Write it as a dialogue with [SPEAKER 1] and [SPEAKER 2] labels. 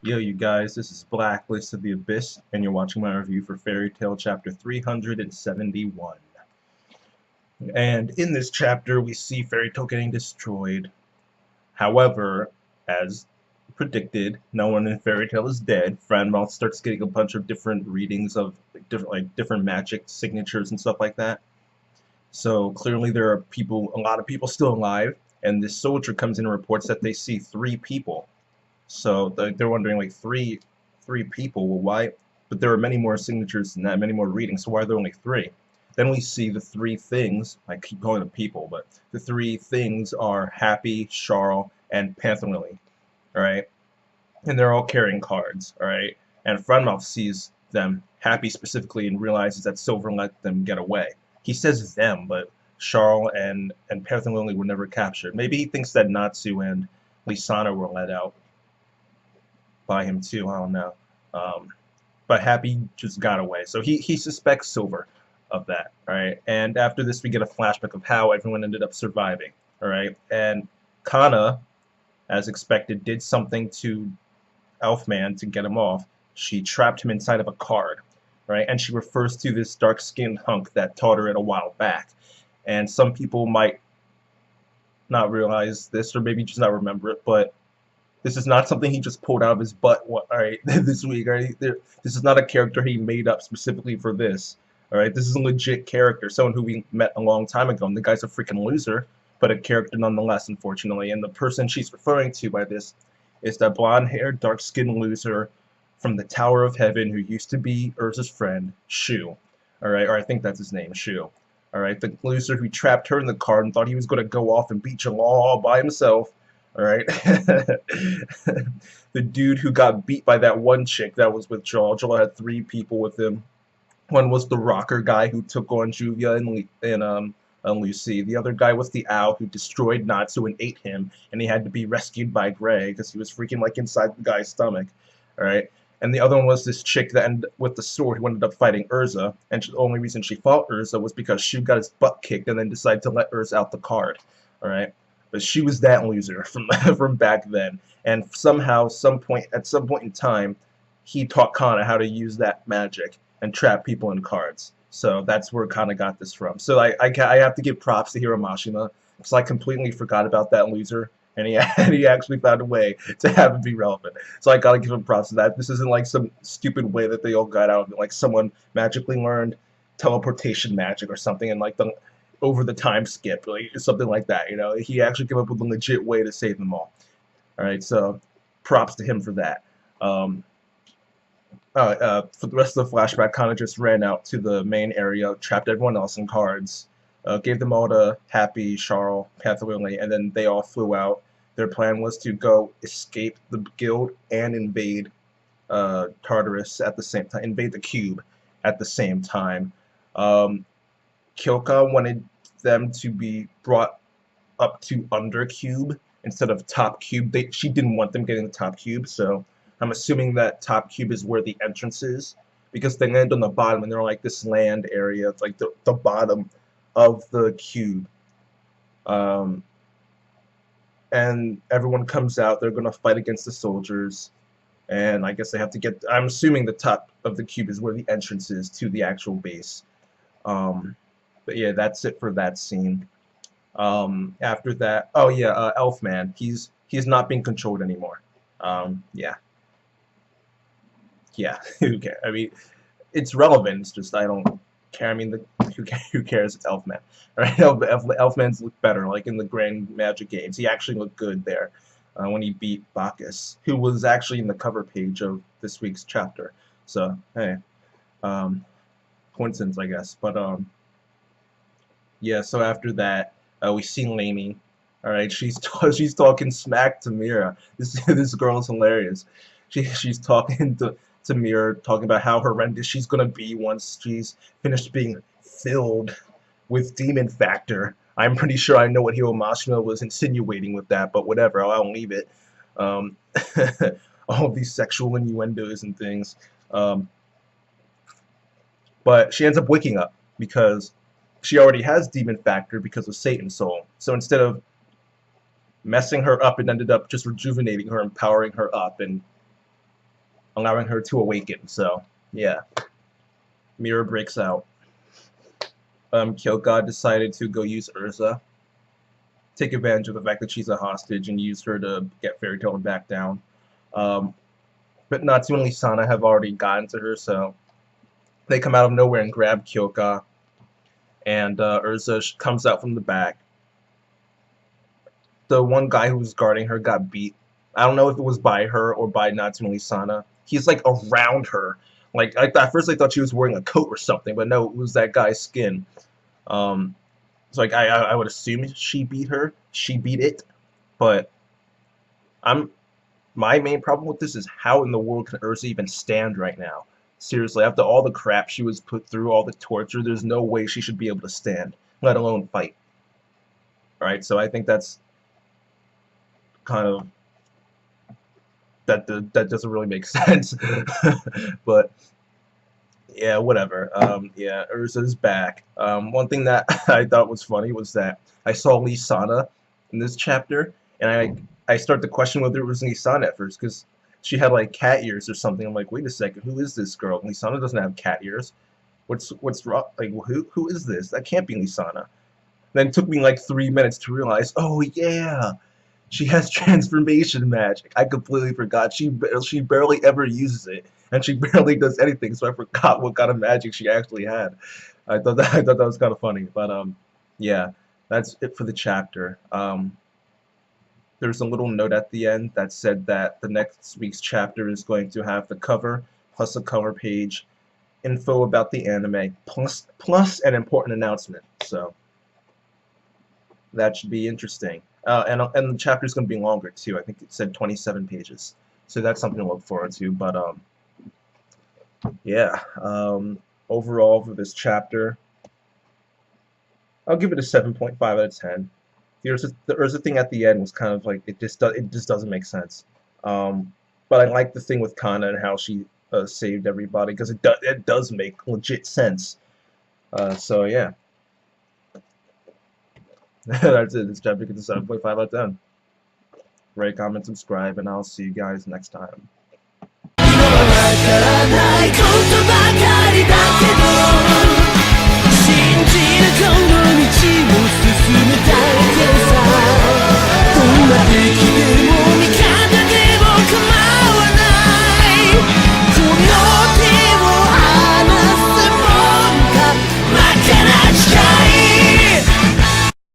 [SPEAKER 1] Yo, you guys, this is Blacklist of the Abyss, and you're watching my review for Fairy Tail Chapter 371. And in this chapter, we see Fairy Tail getting destroyed. However, as predicted, no one in Fairy Tail is dead. Franmouth starts getting a bunch of different readings of different magic signatures and stuff like that. So clearly there are a lot of people still alive, and this soldier comes in and reports that they see three people. So they're wondering, like, three people. Well, why? But there are many more signatures than that, many more readings. So why are there only three? Then we see the three things. I keep calling them people, but the three things are Happy, Charles, and Panther Lily. All right, and they're all carrying cards. All right, and Fronmouth sees them, Happy specifically, and realizes that Silver let them get away. He says them, but Charles and Panther Lily were never captured. Maybe he thinks that Natsu and Lisana were let out by him too. I don't know. But Happy just got away, so he suspects Silver of that. All right, and after this, we get a flashback of how everyone ended up surviving. All right, and Kana, as expected, did something to Elfman to get him off. She trapped him inside of a card. Right, and she refers to this dark-skinned hunk that taught her it a while back. And some people might not realize this, or maybe just not remember it, but this is not something he just pulled out of his butt, alright, this week, alright? This is not a character he made up specifically for this, alright? This is a legit character, someone who we met a long time ago, and the guy's a freaking loser, but a character nonetheless, unfortunately. And the person she's referring to by this is that blonde-haired, dark-skinned loser from the Tower of Heaven who used to be Erza's friend, Shu, alright? Or I think that's his name, Shu. Alright, the loser who trapped her in the card and thought he was going to go off and beat Jalal all by himself. Alright? The dude who got beat by that one chick that was with Joel. Joel had three people with him. One was the rocker guy who took on Juvia and Lucy. The other guy was the owl who destroyed Natsu and ate him, and he had to be rescued by Gray because he was freaking like inside the guy's stomach. Alright? And the other one was this chick that ended with the sword who ended up fighting Erza, and the only reason she fought Erza was because Shu got his butt kicked and then decided to let Erza out the card. Alright? But she was that loser from back then, and somehow, at some point in time, he taught Kana how to use that magic and trap people in cards. So that's where Kana got this from. So I have to give props to Hiro Mashima, because I completely forgot about that loser, and he actually found a way to have it be relevant. So I gotta give him props to that. This isn't like some stupid way that they all got out of it, like someone magically learned teleportation magic or something, and like over the time skip, like something like that. You know, he actually came up with a legit way to save them all. All right, so props to him for that. For the rest of the flashback, Kana just ran out to the main area, trapped everyone else in cards, gave them all to Happy, Charles, Panther Lily, and then they all flew out. Their plan was to go escape the guild and invade Tartarus at the same time, invade the cube at the same time. Kyoka wanted them to be brought up to under cube instead of top cube. She didn't want them getting the top cube, so I'm assuming that top cube is where the entrance is, because they land on the bottom and they're like this land area. It's like the bottom of the cube. And everyone comes out. They're going to fight against the soldiers. And I guess they have to get... I'm assuming the top of the cube is where the entrance is to the actual base. But yeah, that's it for that scene. After that... Oh yeah, Elfman. He's not being controlled anymore. Yeah. Yeah, who cares? I mean, it's relevant. It's just I don't care. I mean, who cares? It's Elfman. Right? Elfman's look better, like in the Grand Magic games. He actually looked good there when he beat Bacchus, who was actually in the cover page of this week's chapter. So hey, coincidence, I guess. But yeah. So after that, we see Lainey. All right, she's talking smack to Mira. This girl's hilarious. She's talking to Mira, talking about how horrendous she's gonna be once she's finished being filled with demon factor. I'm pretty sure I know what Hiro Mashima was insinuating with that, but whatever, I'll leave it. All these sexual innuendos and things. But she ends up waking up because she already has demon factor because of Satan's soul. So instead of messing her up, it ended up just rejuvenating her, empowering her up, and allowing her to awaken. So, yeah. Mirror breaks out. Kyoka decided to go use Erza, take advantage of the fact that she's a hostage, and use her to get Fairy Tail back down. But Natsu and Lisana have already gotten to her, so they come out of nowhere and grab Kyoka, and Erza comes out from the back. The one guy who was guarding her got beat. I don't know if it was by her or by Natsu and Lisana. He's like around her. Like, at first I thought she was wearing a coat or something, but no, it was that guy's skin. So like I would assume she beat her. She beat it, but my main problem with this is how in the world can Erza even stand right now? Seriously, after all the crap she was put through, all the torture, there's no way she should be able to stand, let alone fight. Alright, so I think that's kind of that doesn't really make sense. But yeah, whatever. Yeah, Erza's back. One thing that I thought was funny was that I saw Lisana in this chapter, and I started to question whether it was Lisana at first, because she had like cat ears or something. I'm like, wait a second, who is this girl? Lisana doesn't have cat ears. What's wrong? Like, who is this? That can't be Lisana. Then it took me like 3 minutes to realize, oh yeah, she has transformation magic. I completely forgot. She barely ever uses it, and she barely does anything. So I forgot what kind of magic she actually had. I thought that was kind of funny. But yeah, that's it for the chapter. There's a little note at the end that said that the next week's chapter is going to have the cover plus a cover page, info about the anime, plus an important announcement. So that should be interesting. And the chapter is going to be longer too. I think it said 27 pages. So that's something to look forward to. But yeah, overall for this chapter, I'll give it a 7.5 out of 10. The Erza thing at the end was kind of like it just doesn't make sense. But I like the thing with Kana and how she saved everybody, because it does make legit sense. So yeah. That's it. This chapter gets a 7.5 out of 10. Rate, comment, subscribe, and I'll see you guys next time.